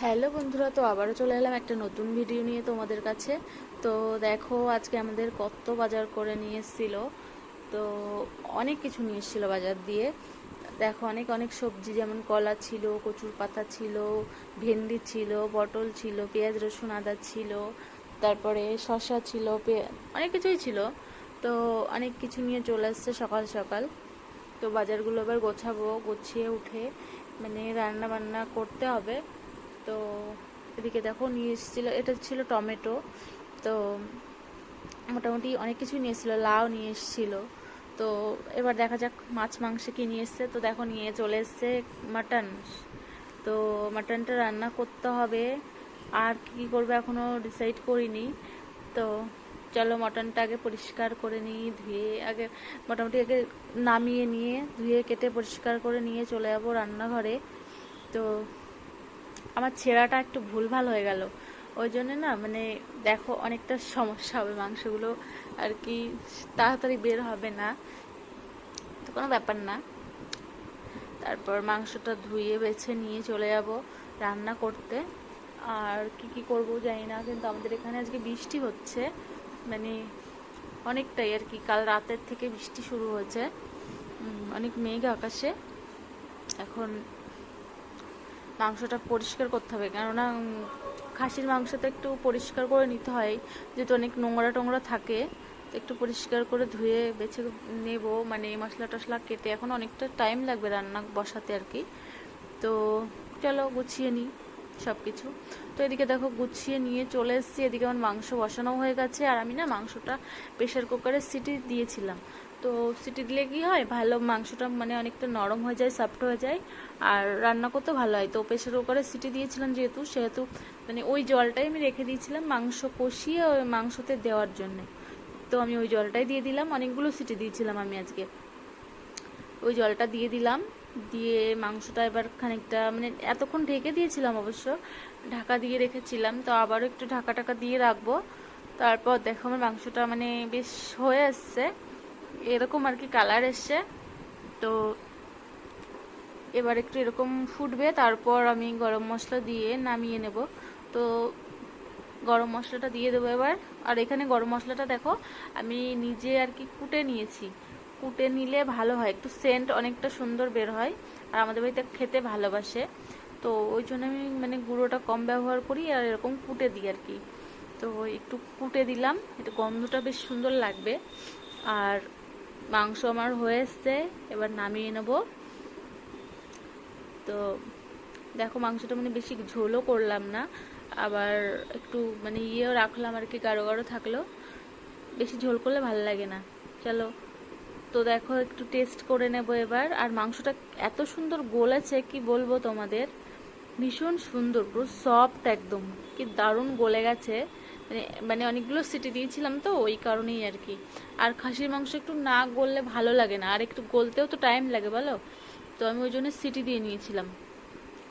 Hello বন্ধুরা, তো আবারও চলে এলাম একটা নতুন ভিডিও নিয়ে তোমাদের কাছে। তো দেখো, আজকে আমাদের কত বাজার করে নিয়ে এসেছিল। তো অনেক কিছু নিয়ে এসেছিল বাজার দিয়ে। দেখো, অনেক অনেক সবজি, যেমন কলা ছিল, কচুর পাতা ছিল, ভেন্ডি ছিল, পটল ছিল, পেঁয়াজ রসুন আদা ছিল, তারপরে শসা ছিল, অনেক কিছুই ছিল। তো অনেক কিছু নিয়ে চলে এসছে সকাল সকাল। তো বাজারগুলো এবার গোছাবো, গুছিয়ে উঠে মানে রান্না বান্না করতে হবে। তো এদিকে দেখো, নিয়ে এসেছিলো, এটা ছিল টমেটো। তো মোটামুটি অনেক কিছু নিয়ে এসেছিলো, লাউ নিয়ে এসেছিলো। তো এবার দেখা যাক মাছ মাংস কি নিয়ে এসছে। তো দেখো, নিয়ে চলে এসছে মাটন। তো মাটনটা রান্না করতে হবে। আর কি করবে এখনো ডিসাইড করিনি। তো চলো, মটনটা আগে পরিষ্কার করে নিই, ধুয়ে আগে মোটামুটি আগে নামিয়ে নিয়ে ধুয়ে কেটে পরিষ্কার করে নিয়ে চলে যাবো রান্নাঘরে। তো আমার ছেঁড়াটা একটু ভুলভাল হয়ে গেল, ওই জন্য না মানে দেখো অনেকটা সমস্যা হবে, মাংসগুলো আর কি তাড়াতাড়ি বের হবে না। তো কোনো ব্যাপার না। তারপর মাংসটা ধুয়ে বেছে নিয়ে চলে যাব রান্না করতে। আর কি কি করব জানি না, কিন্তু আমাদের এখানে আজকে বৃষ্টি হচ্ছে, মানে অনেকটাই আর কি। কাল রাতের থেকে বৃষ্টি শুরু হয়েছে, অনেক মেঘ আকাশে। এখন মাংসটা পরিষ্কার করতে হবে, কেননা খাসির মাংস তো একটু পরিষ্কার করে নিতে হয়, যেহেতু অনেক নোংরা টোংরা থাকে। তো একটু পরিষ্কার করে ধুয়ে বেছে নেব, মানে মশলা টশলা কেটে। এখন অনেকটা টাইম লাগবে রান্না বসাতে আর কি। তো চলো গুছিয়ে নিই সব কিছু। তো এদিকে দেখো, গুছিয়ে নিয়ে চলে এসেছি। এদিকে আমার মাংস বসানো হয়ে গেছে, আর আমি না মাংসটা প্রেশার কুকারে সিটি দিয়েছিলাম। তো সিটি দিলে কি হয়, ভালো মাংসটা মানে অনেকটা নরম হয়ে যায়, সফট হয়ে যায়, আর রান্না করতে ভালো হয়। তো প্রেশার কুকারে সিটি দিয়েছিলাম যেহেতু, সেহেতু মানে ওই জলটাই আমি রেখে দিয়েছিলাম মাংস কষিয়ে ওই মাংসতে দেওয়ার জন্য। তো আমি ওই জলটাই দিয়ে দিলাম, অনেকগুলো সিটি দিয়েছিলাম আমি আজকে। ওই জলটা দিয়ে দিলাম, দিয়ে মাংসটা এবার খানিকটা মানে এতক্ষণ ঢেকে দিয়েছিলাম, অবশ্য ঢাকা দিয়ে রেখেছিলাম। তো আবারও একটু ঢাকা টাকা দিয়ে রাখবো। তারপর দেখো, আমার মাংসটা মানে বেশ হয়ে এসছে, এরকম আর কি কালার এসছে। তো এবার একটু এরকম ফুটবে, তারপর আমি গরম মশলা দিয়ে নামিয়ে নেব। তো গরম মশলাটা দিয়ে দেবো এবার। আর এখানে গরম মশলাটা দেখো, আমি নিজে আর কি কুটে নিয়েছি। কুটে নিলে ভালো হয়, একটু সেন্ট অনেকটা সুন্দর বের হয়, আর আমাদের বাড়িতে খেতে ভালোবাসে। তো ওই জন্য আমি মানে গুঁড়োটা কম ব্যবহার করি, আর এরকম কুটে দিই আর কি। তো একটু কুটে দিলাম, এটা গন্ধটা বেশ সুন্দর লাগবে। আর মাংস আমার হয়ে এসছে, এবার নামিয়ে নেব। তো দেখো, মাংসটা মানে বেশি ঝোলও করলাম না, আবার একটু মানে ইয়েও রাখলাম আর কি, গাঢ় গাঢ় থাকলো। বেশি ঝোল করলে ভালো লাগে না। চলো, তো দেখো একটু টেস্ট করে নেব এবার। আর মাংসটা এত সুন্দর গলেছে কি বলবো তোমাদের, ভীষণ সুন্দর, পুরো সফট একদম, কি দারুণ গলে গেছে। মানে মানে অনেকগুলো সিটি দিয়েছিলাম তো ওই কারণেই আর কি। আর খাসির মাংস একটু না গললে ভালো লাগে না, আর একটু গলতেও তো টাইম লাগে বলো। তো আমি ওই জন্য সিটি দিয়ে নিয়েছিলাম।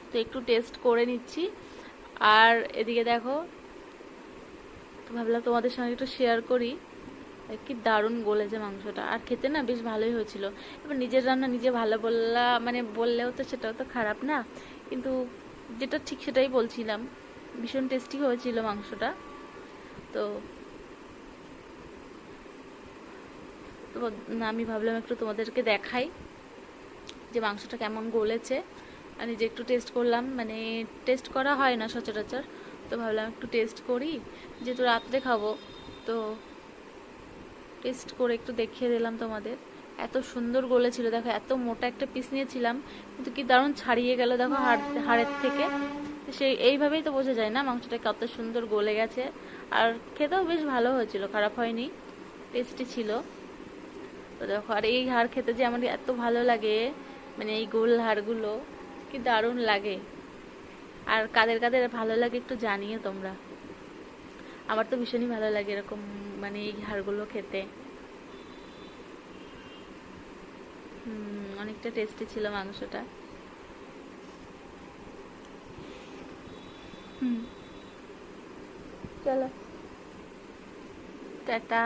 তো একটু টেস্ট করে নিচ্ছি। আর এদিকে দেখো, তো ভাবলাম তোমাদের সঙ্গে একটু শেয়ার করি, কি দারুণ গলেছে মাংসটা, আর খেতে না বেশ ভালোই হয়েছিল। এবার নিজের রান্না নিজে ভালো বললা মানে বললেও তো সেটাও তো খারাপ না, কিন্তু যেটা ঠিক সেটাই বলছিলাম, ভীষণ টেস্টি হয়েছিল মাংসটা। তো তো আমি ভাবলাম একটু তোমাদেরকে দেখাই যে মাংসটা কেমন গলেছে। আর নিজে একটু টেস্ট করলাম, মানে টেস্ট করা হয় না সচরাচর, তো ভাবলাম একটু টেস্ট করি, যেহেতু রাত্রে খাবো। তো টেস্ট করে একটু দেখিয়ে দিলাম তোমাদের। এত সুন্দর গলেছিল দেখো, এত মোটা একটা পিস নিয়েছিলাম, কিন্তু কি দারুণ ছাড়িয়ে গেল দেখো হাড়ের থেকে। সেই এইভাবেই তো বোঝা যায় না মাংসটা কত সুন্দর গলে গেছে। আর খেতেও বেশ ভালো হয়েছিল, খারাপ হয়নি, টেস্টি ছিল। তো দেখো, আর এই হাড় খেতে যে আমার এত ভালো লাগে, মানে এই গোল হাড়গুলো কি দারুণ লাগে। আর কাদের কাদের ভালো লাগে একটু জানিও তোমরা। আমার তো ভীষণই ভালো লাগে এরকম, মানে এই হাড়গুলো খেতে। অনেকটা টেস্টি ছিল মাংসটা। হুম, চলো, টাটা।